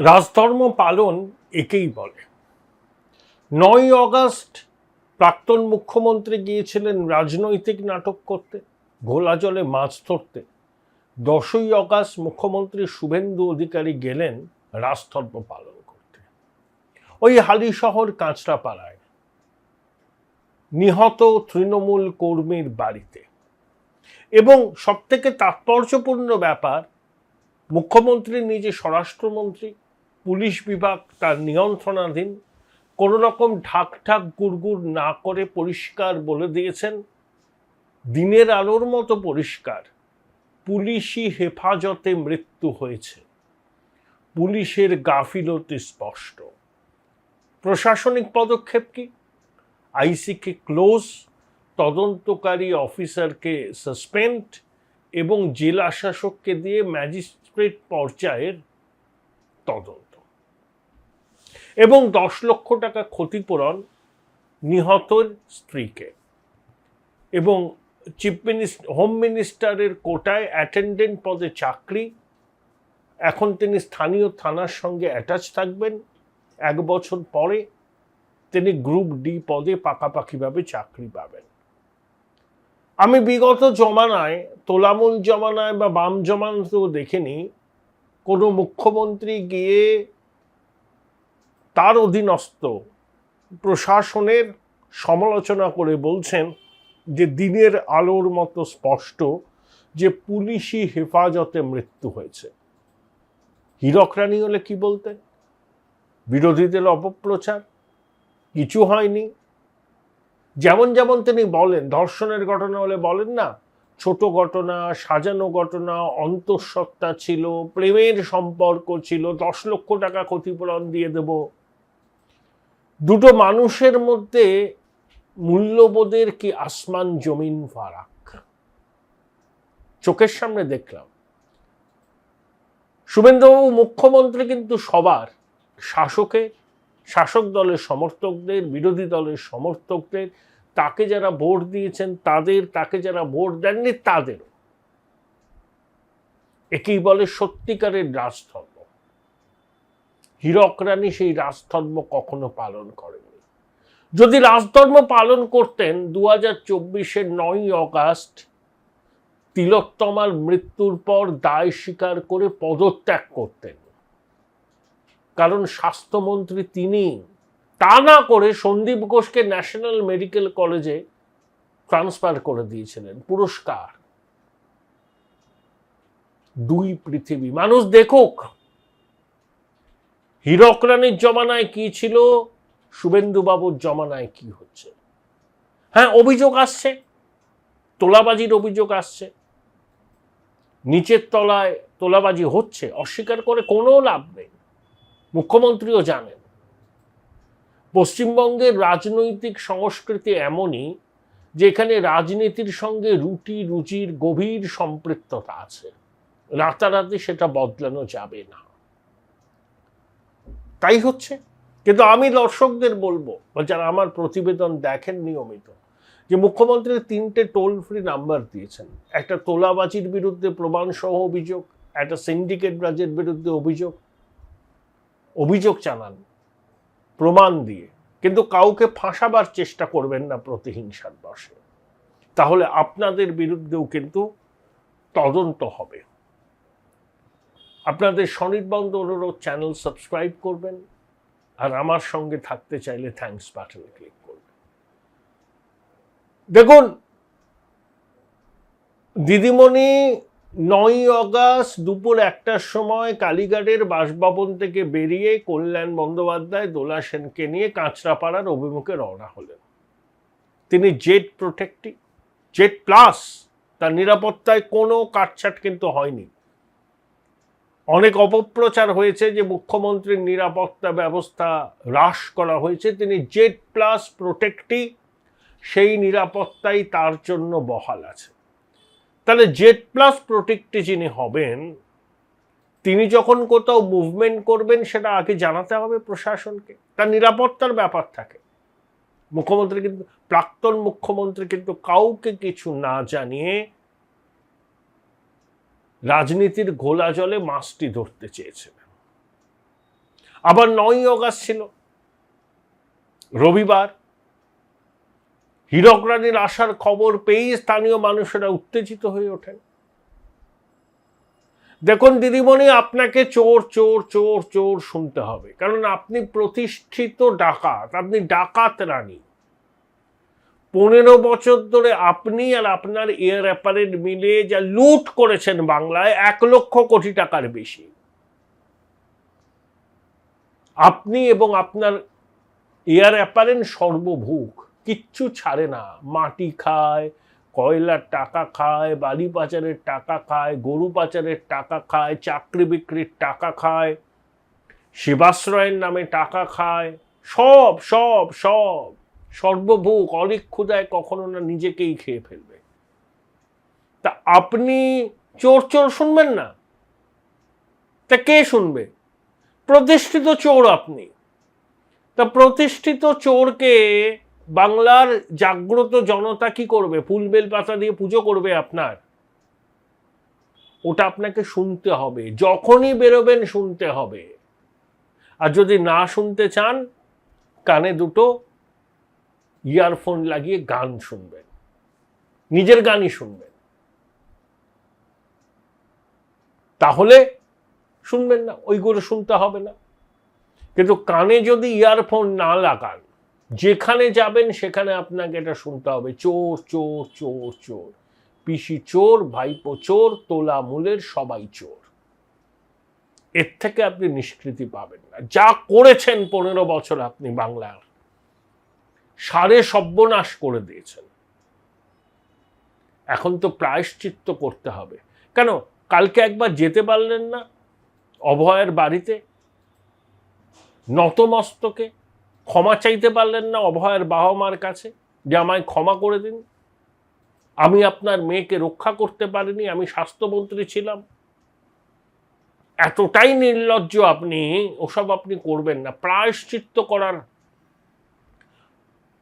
রাজধর্ম পালন একেই বলে। ৯ই অগাস্ট প্রাক্তন মুখ্যমন্ত্রী গিয়েছিলেন রাজনৈতিক নাটক করতে, ঘোলা জলে মাছ ধরতে। ১০ই অগাস্ট মুখ্যমন্ত্রী শুভেন্দু অধিকারী গেলেন রাজধর্ম পালন করতে। ওই হালিশহর কাঁচরাপাড়ায় নিহত তৃণমূল কর্মীর বাড়িতে। এবং সবথেকে তাৎপর্যপূর্ণ ব্যাপার, মুখ্যমন্ত্রী নিজে স্বরাষ্ট্রমন্ত্রী, পুলিশ বিভাগ তার নিয়ন্ত্রণাধীন, কোনো রকম ঢাক ঢাক গুড়গুড় না করে পরিষ্কার বলে দিয়েছেন, দিনের আলোর মতো পরিষ্কার, পুলিশি হেফাজতে মৃত্যু হয়েছে। পুলিশের গাফিলতি স্পষ্ট। প্রশাসনিক পদক্ষেপ কি? আইসিকে ক্লোজ, তদন্তকারী অফিসারকে সাসপেন্ড এবং জেলা শাসককে দিয়ে ম্যাজিস্ট্রেট পর্যায়ের তদন্ত এবং ১০ লক্ষ টাকা ক্ষতিপূরণ নিহতের স্ত্রীকে। এবং হোম মিনিস্টারের কোটায় অ্যাটেন্ডেন্ট পদে চাকরি। এখন তিনি স্থানীয় থানার সঙ্গে অ্যাটাচ থাকবেন। ১ বছর পরে তিনি গ্রুপ ডি পদে পাকাপাকিভাবে চাকরি পাবেন। আমি বিগত জমানায়, তোলামূল জমানায় বা বাম জমানাতেও দেখিনি কোনো মুখ্যমন্ত্রী গিয়ে তার অধীনস্থ প্রশাসনের সমালোচনা করে বলছেন যে দিনের আলোর মতো স্পষ্ট যে পুলিশি হেফাজতে মৃত্যু হয়েছে। হীরক রানী হলে কি বলতেন? বিরোধীদের অপপ্রচার, কিছু হয়নি। যেমন যেমন তিনি বলেন, ধর্ষণের ঘটনা হলে বলেন না, ছোট ঘটনা, সাজানো ঘটনা, অন্তঃসত্ত্বা ছিল, প্রেমের সম্পর্ক ছিল, ১০ লক্ষ টাকা ক্ষতিপূরণ দিয়ে দেব। দুটো মানুষের মধ্যে মূল্যবোধের কি আসমান জমিন ফারাক। চোখের সামনে দেখলাম। শুভেন্দুবাবু মুখ্যমন্ত্রী কিন্তু সবার, শাসক দলের সমর্থকদের, বিরোধী দলের সমর্থকদের, তাকে যারা ভোট দিয়েছেন তাদের, তাকে যারা ভোট দেননি তাদেরও। একেই বলে সত্যিকারের রাজধর্ম। হীরক রানী সেই রাজধর্ম কখনো পালন করেননি। যদি রাজধর্ম পালন করতেন ২০২৪-এর ৯ই অগাস্ট তিলোত্তমার মৃত্যুর পর দায় স্বীকার করে পদত্যাগ করতেন। কারণ স্বাস্থ্যমন্ত্রী তিনি। তা না করে সন্দীপ ঘোষকে ন্যাশনাল মেডিকেল কলেজে ট্রান্সফার করে দিয়েছিলেন। পুরস্কার। দুই পৃথিবী। মানুষ দেখুক হীরক রানীর জমানায় কি ছিল, শুভেন্দুবাবুর জমানায় কি হচ্ছে। হ্যাঁ, অভিযোগ আসছে, তোলাবাজির অভিযোগ আসছে, নিচের তলায় তোলাবাজি হচ্ছে, অস্বীকার করে কোনো লাভ নেই। মুখ্যমন্ত্রীও জানেন পশ্চিমবঙ্গের রাজনৈতিক সংস্কৃতি এমনই যে এখানে রাজনীতির সঙ্গে রুচির গভীর সম্পৃক্ততা আছে। রাতারাতি সেটা বদলানো যাবে না। তাই হচ্ছে। কিন্তু আমি দর্শকদের বলবো, যারা আমার প্রতিবেদন দেখেন নিয়মিত, যে মুখ্যমন্ত্রী 3টে টোল ফ্রি নাম্বার দিয়েছেন। একটা তোলাবাজির বিরুদ্ধে প্রমাণ সহ অভিযোগ, একটা সিন্ডিকেট রাজের বিরুদ্ধে অভিযোগ জানান প্রমাণ দিয়ে, কিন্তু কাউকে ফাঁসাবার চেষ্টা করবেন না প্রতিহিংসার বশে। তাহলে আপনাদের বিরুদ্ধেও কিন্তু তদন্ত হবে। আপনাদের স্বনির্বন্ধ অনুরোধ, চ্যানেল সাবস্ক্রাইব করবেন, আর আমার সঙ্গে থাকতে চাইলে থ্যাঙ্কস বাটনে ক্লিক করবেন। দেখুন দিদিমণি ৯ই অগাস্ট দুপুর ১টার সময় কালীঘাটের বাসভবন থেকে বেরিয়ে কল্যাণ বন্দ্যোপাধ্যায়, দোলা সেনকে নিয়ে কাঁচরাপাড়ার অভিমুখে রওনা হলেন। তিনি জেড প্লাস, তার নিরাপত্তায় কোনো কাটছাট কিন্তু হয়নি। অনেক অপপ্রচার হয়েছে যে মুখ্যমন্ত্রীর নিরাপত্তা ব্যবস্থা হ্রাস করা হয়েছে। তিনি জেড প্লাস প্রোটেক্টই, সেই নিরাপত্তাই তার জন্য বহাল আছে। তাহলে জেড প্লাস প্রোটেক্টে যিনি হবেন, তিনি যখন কোথাও মুভমেন্ট করবেন সেটা আগে জানাতে হবে প্রশাসনকে। তার নিরাপত্তার ব্যাপার থাকে। মুখ্যমন্ত্রী কিন্তু, প্রাক্তন মুখ্যমন্ত্রী কিন্তু কাউকে কিছু না জানিয়ে রাজনীতির ঘোলা জলে মাছটি ধরতে চেয়েছিলেন। আবার 9ই অগাস্ট ছিল রবিবার, হীরক রানীর আসার খবর পেয়ে স্থানীয় মানুষেরা উত্তেজিত হয়ে ওঠেন। দেখুন দিদিমণি, আপনাকে চোর চোর চোর চোর শুনতে হবে, কারণ আপনি প্রতিষ্ঠিত ডাকাত, আপনি ডাকাত রানী। 15 বছর ধরে আপনি আর আপনার এয়ার অ্যাপারেন্ট মিলে যা লুট করেছেন বাংলায় 1 লক্ষ কোটি টাকার বেশি। আপনি এবং আপনার এয়ার অ্যাপারেন্ট সর্বভুক, কিচ্ছু ছাড়ে না। মাটি খায়, কয়লার টাকা খায়, বালি পাচারের টাকা খায়, গরু পাচারের টাকা খায়, চাকরি বিক্রির টাকা খায়, সেবাশ্রয়ের নামে টাকা খায়, সব সব সব সর্বভুক। অনেক ক্ষুদায় কখনো না নিজেকেই খেয়ে ফেলবে। তা আপনি চোর চোর শুনবেন না? তা কে শুনবে? প্রতিষ্ঠিত চোর আপনি। তা প্রতিষ্ঠিত চোরকে বাংলার জাগ্রত জনতা কি করবে? ফুল বেল পাতা দিয়ে পুজো করবে আপনার? ওটা আপনাকে শুনতে হবে, যখনই বেরোবেন শুনতে হবে। আর যদি না শুনতে চান, কানে দুটো ইয়ারফোন লাগিয়ে গান শুনবেন, নিজের গানই শুনবেন, তাহলে শুনবেন না, ওইগুলো শুনতে হবে না। কিন্তু কানে যদি ইয়ারফোন না লাগান, যেখানে যাবেন সেখানে আপনাকে এটা শুনতে হবে, চোর চোর চোর চোর, পিসি চোর, ভাইপো চোর, তোলা মূলের সবাই চোর। এর থেকে আপনি নিষ্কৃতি পাবেন না। যা করেছেন 15 বছর আপনি বাংলার, সারে সর্বনাশ করে দিয়েছেন। এখন তো প্রায়শ্চিত্ত করতে হবে। কেন কালকে একবার যেতে পারলেন না অভয়ের বাড়িতে? নতমস্তকে ক্ষমা চাইতে পারলেন না অভয়ের বাবা মার কাছে যে আমায় ক্ষমা করে দিন, আমি আপনার মেয়েকে রক্ষা করতে পারিনি, আমি স্বাস্থ্যমন্ত্রী ছিলাম? এতটাই নির্লজ্জ আপনি, ওসব আপনি করবেন না। প্রায়শ্চিত্ত করার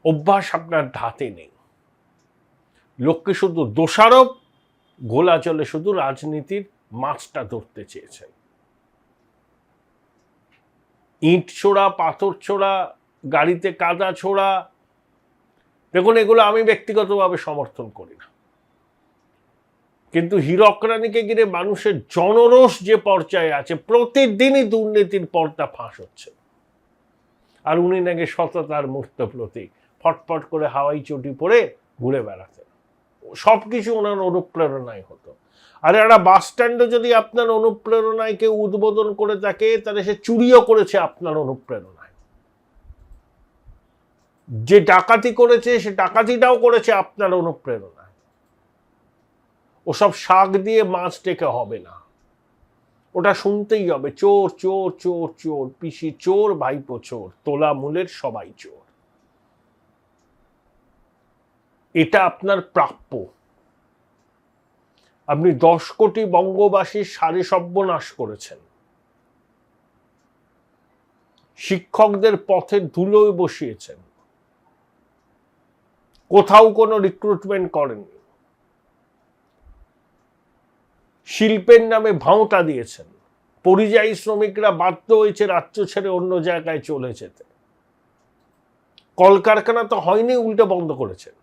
অভ্যাস আপনার ধাতে নেই। লোককে শুধু দোষারোপ, গোলা জলে শুধু রাজনীতির মাছটা ধরতে চেয়েছেন। ইট ছোড়া, পাথর ছোড়া, গাড়িতে কাদা ছোড়া, দেখুন এগুলো আমি ব্যক্তিগতভাবে সমর্থন করি না। কিন্তু হীরক রানীকে ঘিরে মানুষের জনরোষ যে পর্যায়ে আছে, প্রতিদিনই দুর্নীতির পর্দা ফাঁস হচ্ছে। আর উনি নাকি সততার মূর্ত প্রতীক, ফটফট করে হাওয়াই চটি পরে ঘুরে বেড়াতেন। সবকিছু ওনার অনুপ্রেরণায় হতো। আর একটা বাস স্ট্যান্ডে যদি আপনার অনুপ্রেরণায় কেউ উদ্বোধন করে থাকে, তাহলে সে চুরিও করেছে আপনার অনুপ্রেরণায়। যে ডাকাতি করেছে সে ডাকাতিটাও করেছে আপনার অনুপ্রেরণায়। ওসব শাক দিয়ে মাছ ডেকে হবে না, ওটা শুনতেই হবে, চোর চোর চোর চোর, পিসি চোর, ভাইপো চোর, তোলা মূলের সবাই চোর। এটা আপনার প্রাপ্য। আপনি 10 কোটি বঙ্গবাসীর সারে সর্বনাশ করেছেন, শিক্ষকদের পথের ধুলোয় বসিয়েছেন, কোথাও কোনো রিক্রুটমেন্ট করেননি, শিল্পের নামে ভাঁওতা দিয়েছেন, পরিযায়ী শ্রমিকরা বাধ্য হয়েছে রাজ্য ছেড়ে অন্য জায়গায় চলে যেতে। কলকারখানা তো হয়নি, উল্টে বন্ধ করেছেন।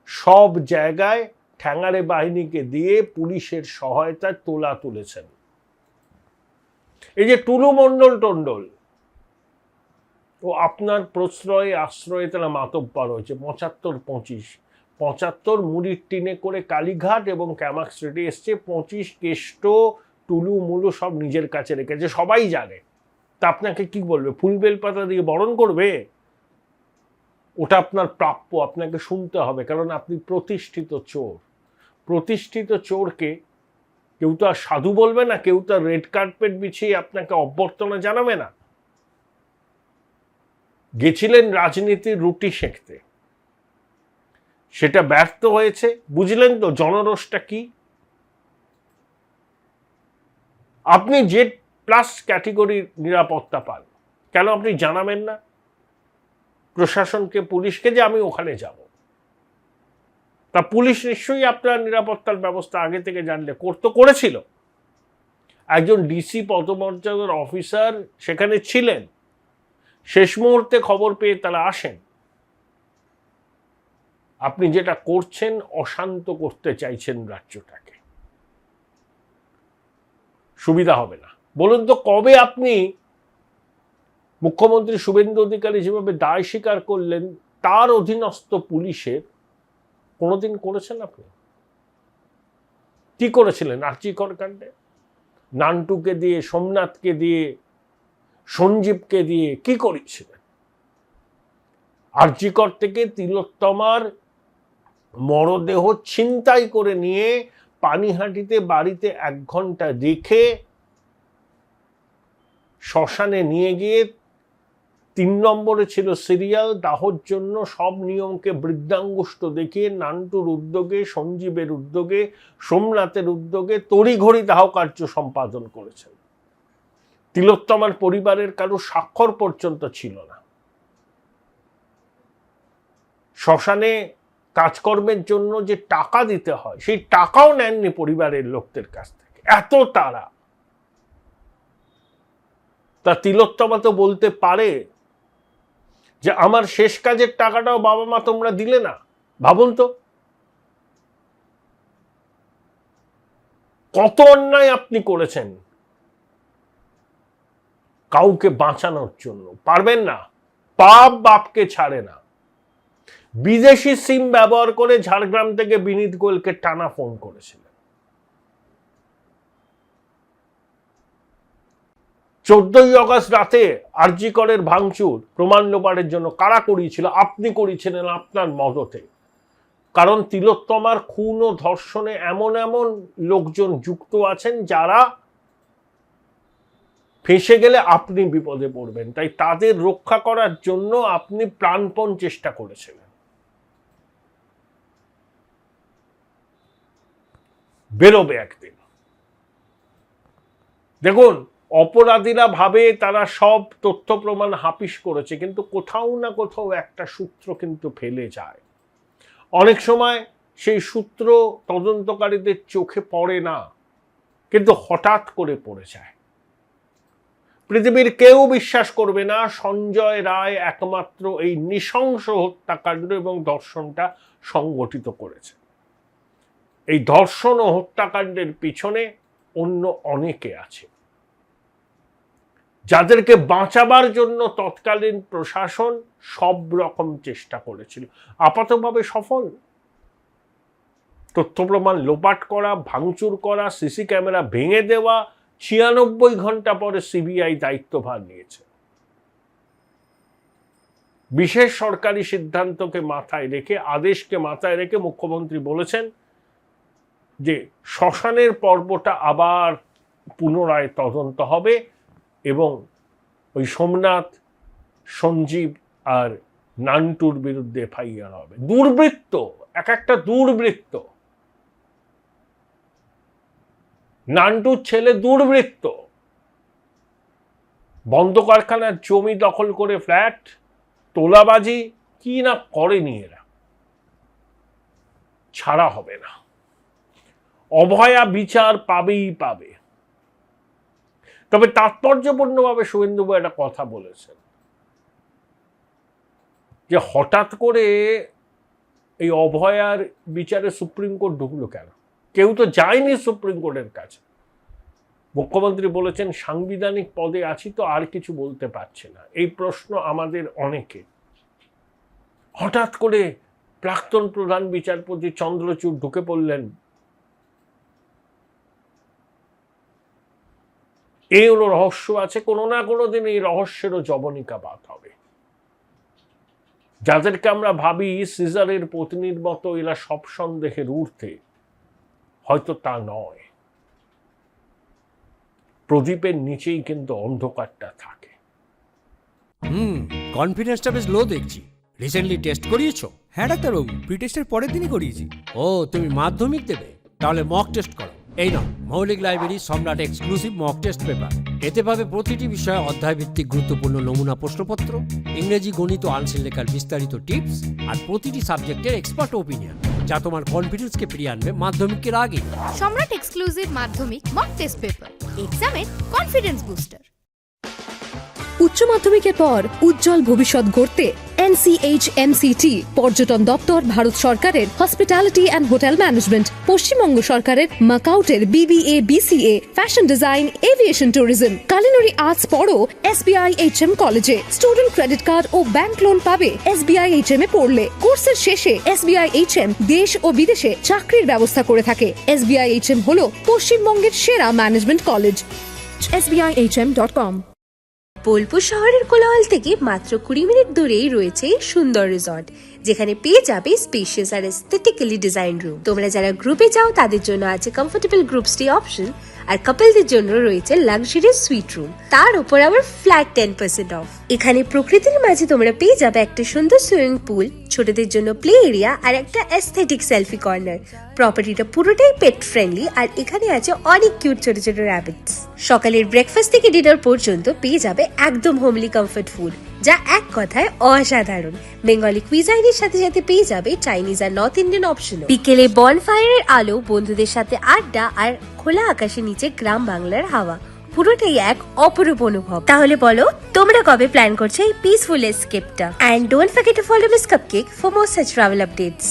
সব জায়গায় ঠ্যাঙারে বাহিনীকে দিয়ে পুলিশের সহায়তায় তোলা তুলেছেন। এই যে টুলু মণ্ডল টন্ডল, ও আপনার প্রশ্রয়ে আশ্রয়ে তারা মাতব্বর হয়েছে। 75 মুড়ির টিনে করে কালীঘাট এবং ক্যামাক স্ট্রিটে এসছে, 25 কেষ্ট টুলু মুলু সব নিজের কাছে রেখেছে, সবাই জানে। তা আপনাকে কি বলবে? ফুল বেলপাতা দিয়ে বরণ করবে? ওটা আপনার প্রাপ্য, আপনাকে শুনতে হবে, কারণ আপনি প্রতিষ্ঠিত চোর। প্রতিষ্ঠিত চোরকে কেউ তো আর সাধু বলবে না, কেউ তো রেড কার্পেট বিছিয়ে আপনাকে অভ্যর্থনা জানাবে না। গেছিলেন রাজনীতির রুটি সেঁকতে, সেটা ব্যর্থ হয়েছে। বুঝলেন তো জনরোষটা কি? আপনি জেড প্লাস ক্যাটেগরির নিরাপত্তা পান, কেন আপনি জানাবেন না প্রশাসনকে, পুলিশকে, যে আমি ওখানে যাব? তা পুলিশ নিশ্চয়ই আপনার নিরাপত্তার ব্যবস্থা আগে থেকে জানলে করেছিল। একজন ডিসি পদমর্যাদার অফিসার সেখানে ছিলেন, শেষ মুহূর্তে খবর পেয়ে তারা আসেন। আপনি যেটা করছেন, অশান্ত করতে চাইছেন রাজ্যটাকে, সুবিধা হবে না। বলুন তো, কবে আপনি মুখ্যমন্ত্রী শুভেন্দু অধিকারী যেভাবে দায় স্বীকার করলেন তার অধীনস্থ পুলিশের, কোনোদিন করেছেন আপনি? কি করেছিলেন আরজিকর কাণ্ডে? নান্টুকে দিয়ে, সোমনাথকে দিয়ে, সঞ্জীবকে দিয়ে কি করেছিলেন? আরজিকর থেকে তিলোত্তমার মরদেহ ছিনতাই করে নিয়ে পানিহাটিতে বাড়িতে 1 ঘন্টা রেখে শ্মশানে নিয়ে গিয়ে 3 নম্বরে ছিল সিরিয়াল, দাহর জন্য সব নিয়মকে বৃদ্ধাঙ্গুষ্ঠ দেখিয়ে নান্টুর উদ্যোগে, সঞ্জীবের উদ্যোগে, সোমনাথের উদ্যোগে তড়িঘড়ি দাহ কার্য সম্পাদন করেছেন। তিলোত্তমার পরিবারের কারো স্বাক্ষর পর্যন্ত ছিল না। শ্মশানে কাজকর্মের জন্য যে টাকা দিতে হয় সেই টাকাও নেননি পরিবারের লোকদের কাছ থেকে। এত তারা। তা তিলোত্তমা তো বলতে পারে যে আমার শেষ কাজের টাকাটাও বাবা মা তোমরা দিলে না। ভাবুন তো, কত অন্যায় আপনি করেছেন কাউকে বাঁচানোর জন্য। পারবেন না, পাপ বাপকে ছাড়ে না। বিদেশি সিম ব্যবহার করে ঝাড়গ্রাম থেকে বিনীত গোয়েলকে টানা ফোন করেছিলেন। 14ই আগস্ট রাতে আরজিকরের ভাঙচুর প্রমাণ লোপাটের জন্য কারা করিয়েছিল? আপনি করিয়েছিলেন আপনার মদতে। কারণ তিলোত্তমার খুন ও ধর্ষণে এমন এমন লোকজন যুক্ত আছেন যারা ফেঁসে গেলে আপনি বিপদে পড়বেন, তাই তাদের রক্ষা করার জন্য আপনি প্রাণপণ চেষ্টা করেছিলেন। বেরোবে একদিন। দেখুন, অপরাধীরা ভাবে তারা সব তথ্য প্রমাণ হাপিস করেছে, কিন্তু কোথাও না কোথাও একটা সূত্র কিন্তু ফেলে যায়। অনেক সময় সেই সূত্র তদন্তকারীদের চোখে পড়ে না, কিন্তু হঠাৎ করে পড়ে যায়। পৃথিবীর কেউ বিশ্বাস করবে না সঞ্জয় রায় একমাত্র এই নৃশংস হত্যাকাণ্ড এবং ধর্ষণটা সংগঠিত করেছে। এই ধর্ষণ ও হত্যাকাণ্ডের পিছনে অন্য অনেকে আছে, যাদেরকে বাঁচাবার জন্য তৎকালীন প্রশাসন সব রকম চেষ্টা করেছিল। আপাতভাবে সফল। তথ্য প্রমাণ লোপাট করা, ভাঙচুর করা, সিসি ক্যামেরা ভেঙে দেওয়া, 96 ঘন্টা পরে সিবিআই দায়িত্বভার নিয়েছে। বিশেষ সরকারি সিদ্ধান্তকে মাথায় রেখে, আদেশকে মাথায় রেখে মুখ্যমন্ত্রী বলেছেন যে শ্মশানের পর্বটা আবার পুনরায় তদন্ত হবে এবং ওই সোমনাথ, সঞ্জীব আর নান্টুর বিরুদ্ধে এফআইআর হবে। দুর্বৃত্ত, এক একটা দুর্বৃত্ত। নান্টুর ছেলে দুর্বৃত্ত, বন্ধ কারখানার জমি দখল করে ফ্ল্যাট, তোলাবাজি, কি না করেনি এরা। ছাড়া হবে না। অভয়া বিচার পাবেই পাবে। তবে তাৎপর্যপূর্ণভাবে শুভেন্দুবাবু একটা কথা বলেছেন যে হঠাৎ করে এই অভয়ার বিচারে সুপ্রিম কোর্ট ঢুকলো কেন? কেউ তো যায়নি সুপ্রিম কোর্টের কাছে। মুখ্যমন্ত্রী বলেছেন সাংবিধানিক পদে আছি তো আর কিছু বলতে পারছে না। এই প্রশ্ন আমাদের অনেকে। হঠাৎ করে প্রাক্তন প্রধান বিচারপতি চন্দ্রচূড় ঢুকে পড়লেন, এই হলো রহস্য আছে। কোনো না কোনো দিন এই রহস্যেরও জবনিকাপাত হবে। যাদেরকে আমরা ভাবি সিজারের পত্নীর মতো এরা সব সন্দেহের ঊর্ধ্বে, হয়তো তা নয়। প্রদীপের নিচেই কিন্তু অন্ধকারটা থাকে। কনফিডেন্সটা বেশ লো দেখছি। রিসেন্টলি টেস্ট করিয়েছো? হ্যাঁ ডাক্তারবাবু, প্রি টেস্টের পরের দিনই করিয়েছি। ও, তুমি মাধ্যমিক দেবে? তাহলে মক টেস্ট করো। এই নাও মৌলিক লাইব্রেরি সম্রাট এক্সক্লুসিভ মক টেস্ট পেপার। এতে পাবে প্রতিটি বিষয়ে অধ্যায়ভিত্তিক গুরুত্বপূর্ণ নমুনা প্রশ্নপত্র, ইংরেজি, গণিত, আনসিল লেখার বিস্তারিত টিপস আর প্রতিটি সাবজেক্টের এক্সপার্ট ওপিনিয়ন, যা তোমার কনফিডেন্সকে ফিরিয়ে আনবে মাধ্যমিকের আগে। সম্রাট এক্সক্লুসিভ মাধ্যমিক মক টেস্ট পেপার এক্সামের কনফিডেন্স বুস্টার। উচ্চ মাধ্যমিকের পর উজ্জ্বল ভবিষ্যৎ গড়তে NCHMCT পর্যটন দপ্তর, ভারত সরকারের hospitality and hotel management, Paschimbanga সরকারের মাকাউটের BBA BCA, fashion design, aviation tourism, culinary arts পড়ো SBI HM কলেজে। স্টুডেন্ট ক্রেডিট কার্ড ও ব্যাংক লোন পাবে SBI HM এ পড়লে। কোর্সের শেষে SBI HM দেশ ও বিদেশে চাকরির ব্যবস্থা করে থাকে। SBI HM হলো পশ্চিমবঙ্গের সেরা ম্যানেজমেন্ট কলেজ। SBIHM.com। বোলপুর শহরের কোলাহল থেকে মাত্র 20 মিনিট দূরেই রয়েছে সুন্দর রিসর্ট, যেখানে পেয়ে যাবে স্পেশিয়াস আর এস্থেটিক্যালি ডিজাইন রুম। তোমরা যারা গ্রুপে যাও তাদের জন্য আছে কমফোর্টেবল গ্রুপ স্টে অপশন, আর কাপলদের জন্য রয়েছে লাক্সারিয়াস সুইট রুম, তার উপর আবার ফ্ল্যাট 10% অফ। এখানে প্রকৃতির মাঝে তোমরা পেয়ে যাবে একটা সুন্দর সুইমিং পুল, ছোটদের জন্য প্লে এরিয়া আর একটা এস্থেটিক সেলফি কর্নার। প্রপার্টিটা পুরোটাই পেট ফ্রেন্ডলি, আর এখানে আছে অনেক কিউট ছোট ছোট র্যাবিটস। সকালের ব্রেকফাস্ট থেকে ডিনার পর্যন্ত পেয়ে যাবে একদম হোমলি কমফর্ট ফুড, যা এক কথায় অসাধারণ। বেঙ্গলি কুইজাইনের সাথে সাথে পেয়ে যাবে চাইনিজ আর নর্থ ইন্ডিয়ান অপশন। বিকেলে বনফায়ারের আলো, বন্ধুদের সাথে আড্ডা আর খোলা আকাশের নিচে গ্রাম বাংলার হাওয়া, পুরোটাই এক অপরূপ অনুভব। তাহলে বলো তোমরা কবে প্ল্যান করছো এই পিসফুল এসকেপটা? And don't forget to follow miss cupcake for more such travel updates.